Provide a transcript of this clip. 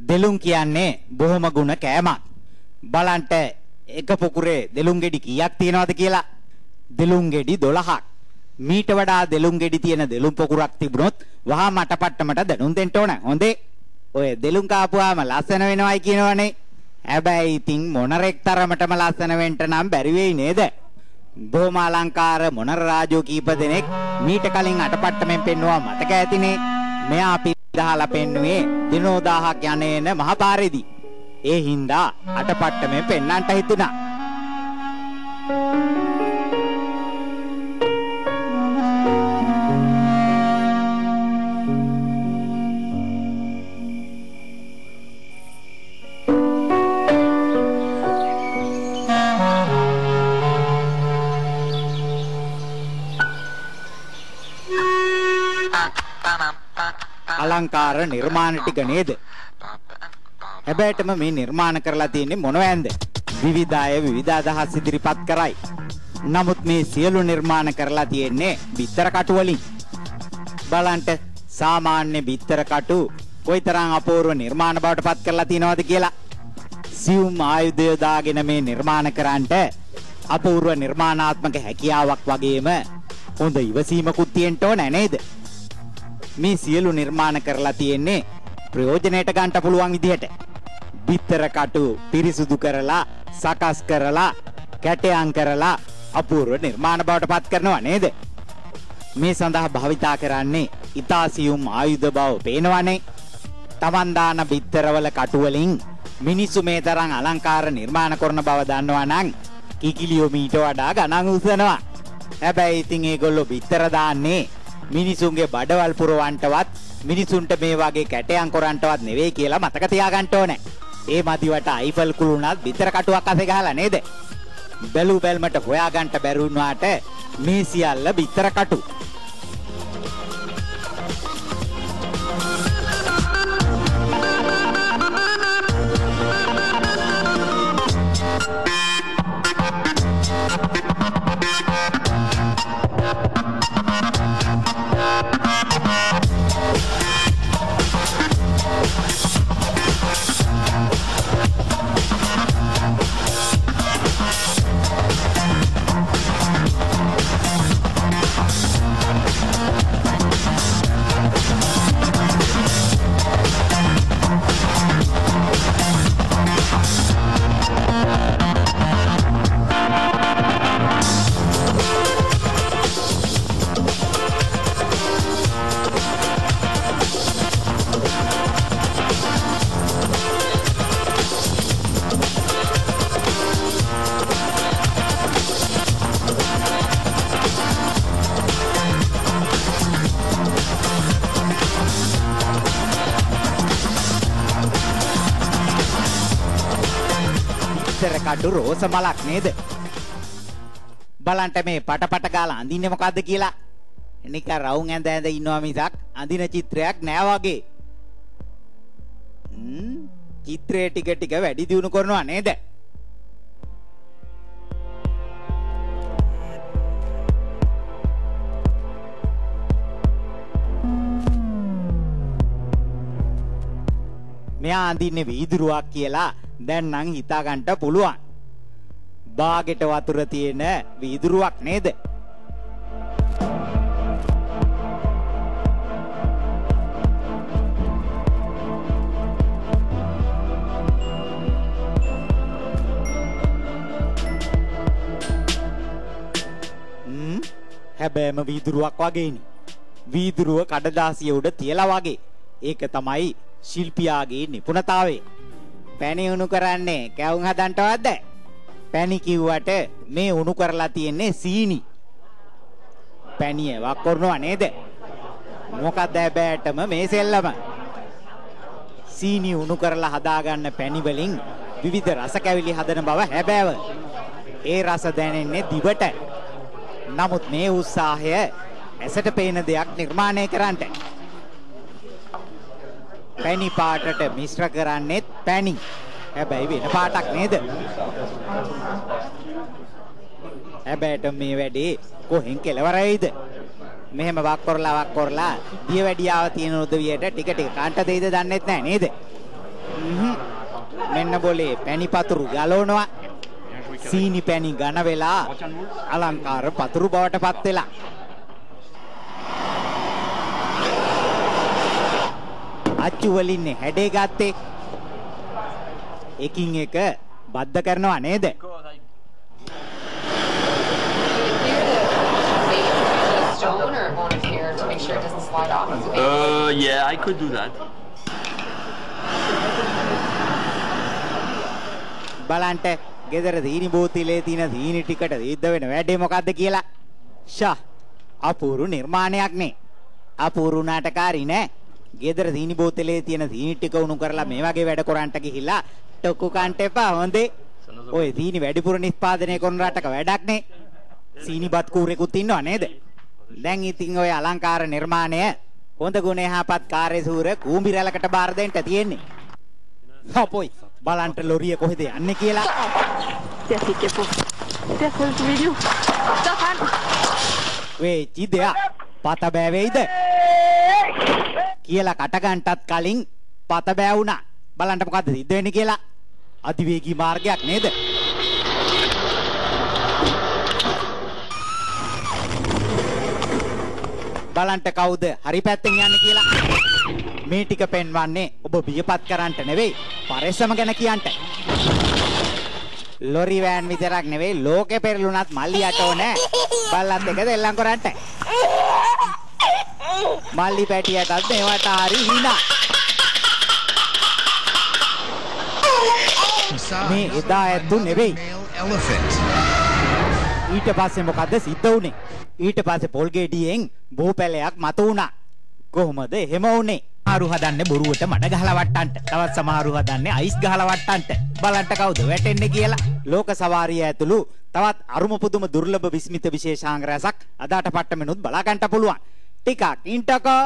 දෙලුම් කියන්නේ බොහොම ගුණ කෑමක්. බලන්ට එක පොකුරේ දෙලුම් ගෙඩි කීයක් තියනවද කියලා? දෙලුම් ගෙඩි 12ක්. මීට වඩා දෙලුම් ගෙඩි තියෙන දෙලුම් පොකුරක් තිබුණොත් වහා මට පට්ටමට දැනුම් දෙන්න ඕන. හොඳේ. ඔය දෙලුම් කාපුවාම ලස්සන වෙනවයි කියනවනේ. හැබැයි ඉතින් මොනරෙක් තරමටම ලස්සන වෙන්න නම් බැරි වෙයි නේද? බොහොම අලංකාර මොනර රාජෝ කීප දෙනෙක් මීට කලින් අටපට්ටමෙන් පෙන්නුවා මතක ඇතිනේ. මෙයා අපි දහලා පෙන්නුවේ දිනෝ 1000ක් යන්නේන මහපාරේදී. ඒ හින්දා අටපට්ටමෙන් පෙන්නන්ට හිතුණා. අලංකාර නිර්මාණ ටික නේද? හැබැයිටම මේ නිර්මාණ කරලා තියෙන්නේ මොනවැන්ද? විවිධ අය විවිධ අදහස් ඉදිරිපත් කරයි. නමුත් මේ සියලු නිර්මාණ කරලා තියෙන්නේ බිත්තර කටු වලින්. බලන්න සාමාන්‍ය බිත්තර කටු කොයිතරම් අපූර්ව නිර්මාණ බවට පත් කරලා තියෙනවද කියලා. සියුම් ආයුධය දාගෙන මේ නිර්මාණ කරන්නට අපූර්ව නිර්මාණාත්මක හැකියාවක් වගේම හොඳ ඉවසීමකුත් තියෙන්න ඕන නේද? මේ සියලු නිර්මාණ කරලා තියෙන්නේ ප්‍රයෝජනයට ගන්න පුළුවන් විදිහට. බිත්තර කටු පිරිසුදු කරලා, සකස් කරලා, කැටයන් කරලා අපූර්ව නිර්මාණ බවට පත් කරනවා නේද? මේ සඳහා භාවිතා කරන්නේ ඉතාසියුම් ආයුධ බව පේනවනේ. Taman දාන බිත්තරවල කටු වලින් මිනිස්සු මේ තරම් අලංකාර නිර්මාණ කරන බව දන්නවා නම් කිකිලියෝ මීට වඩා ගණන් උසනවා. හැබැයි ඉතින් ඒගොල්ලෝ බිත්තර දාන්නේ මිනිසුන්ගේ බඩවල් පුරවන්නටවත් මිනිසුන්ට මේ වගේ කැටයන් කරන්නටවත් නෙවෙයි කියලා මතක තියාගන්න ඕනේ. ඒ මදිවට අයිෆල් කුළුණත් බිත්තර කටුවක් අසේ ගහලා නේද? බැලු බැල්මට හොයාගන්න බැරි වුණාට මේ සියල්ල බිත්තර කටු. කටු රෝස මලක් නේද? බලන්න මේ පටපට ගාලා අඳින්නේ මොකද්ද කියලා. නිකන් රවුම් ඇඳ ඇඳ ඉන්නවා මිසක් අඳින චිත්‍රයක් නෑ වගේ. චිත්‍රයේ ටික ටික වැඩි දියුණු කරනවා නේද? මෙයා අඳින්නේ වීදුරුවක් කියලා දැන් නම් හිතා ගන්න පුළුවන්. බාගෙට වතුර තියෙන වීදුරුවක් නේද? හැබැයිම වීදුරුවක් වගේනේ. වීදුරුව කඩදාසිය උඩ තියලා වගේ. ඒක තමයි ශිල්පියාගේ නිපුණතාවය. පැණි උණු කරන්නේ කැවුම් හදන්නවද? පැණි කිව්වට මේ උණු කරලා තියෙන්නේ සීනි. පැණිය වක් කරනවා නේද? මොකක්ද හැබැයිටම මේ සෙල්ලම? සීනි උණු කරලා හදාගන්න පැණි වලින් විවිධ රස කැවිලි හදන බව හැබෑව. ඒ රස දැනෙන්නේ දිවට. නමුත් මේ උත්සාහය ඇසට පේන දෙයක් නිර්මාණය කරන්නට. පැණි පාටට මිශ්‍ර කරන්නේත් පැණි. හැබැයි වෙන පාටක් නේද? හැබැයිට මේ වැඩේ කොහෙන් කෙලවර වෙයිද? මෙහෙම වක් කරලා දියවැඩියාව තියෙන උදවියට ටික ටික කාන්ට දෙයිද දන්නෙත් නැහැ නේද? මෙන්න બોලේ පැණි පතුරු ගලවනවා. සීනි පැණි ඝන වෙලා අලංකාර පතුරු බවට පත් වෙලා. අච්චු වලින්නේ හැඩේ ගත්තේ. එකින් එක බද්ධ කරනවා නේද? Yeah, I could do that. බලන්ට ගෙදර දීනි බෝතිලේ තියෙන දීනි ටිකට දීද්ද වෙන වැඩේ මොකද්ද කියලා. ෂා අපූරු නිර්මාණයක් නේ. අපූරු නාටකාරී නෑ. ගෙදර දීනි බෝතලේ තියෙන දීනි ටික උණු කරලා මේ වගේ වැඩ කරන්ට ගිහිල්ලා ටොකු කන්ට එපා හොඳේ. ඔය දීනි වැඩිපුර නිෂ්පාදනය කරන රටක වැඩක් නේ. සීනිබත් කූරෙකුත් ඉන්නව නේද? දැන් ඉතින් ඔය අලංකාර නිර්මාණය හොඳ ගුණ යහපත් කාර්යසූර කූඹි රැලකට බාර දෙන්න තියෙන්නේ. හොපොයි බලන්ට ලොරිය කොහෙද යන්නේ කියලා. Der fick på. Der fullt video. Stefan. වේ චිදයා පත බෑවෙයිද? කියලා කට ගන්නටත් කලින් පත බෑ වුණා. බලන්න මොකද්ද සිද්ධ වෙන්නේ කියලා. අධිවේගී මාර්ගයක් නේද? බලන්ට කවුද හරි පැත්තෙන් යන්නේ කියලා. මේ ටික පෙන්වන්නේ ඔබ බියපත් කරන්නට නෙවෙයි පරිස්සම ගැන කියන්නට. ලොරි වෑන් විතරක් නෙවෙයි ලෝකෙ පෙරළුණත් මල්ලි යට ඕනේ. බල්ලත් එක දෙල්ලම් කරන්නට. මල්ලි පැටියටත් මේවට හරි හිනා. මේ එදා ඇත්තු නෙවෙයි. ඊට පස්සේ මොකද්ද සිද්ධ වුනේ? ඊට පස්සේ පොල් ගෙඩියෙන් බෝපැලයක් මතු වුණා. කොහොමද එහෙම වුනේ? සමහරු හදන්නේ බොරුවට මඩ ගහලා වට්ටන්ට. තවත් සමහරු හදන්නේ අයිස් ගහලා වට්ටන්ට. බලන්න කවුද වැටෙන්නේ කියලා. ලෝක සවාරිය ඇතුළු තවත් අරුම පුදුම දුර්ලභ විස්මිත විශේෂාංග රැසක් අදාට පට්ටමෙනුත් බලා ගන්න පුළුවන්. ටිකක් ඉන්ටකෝ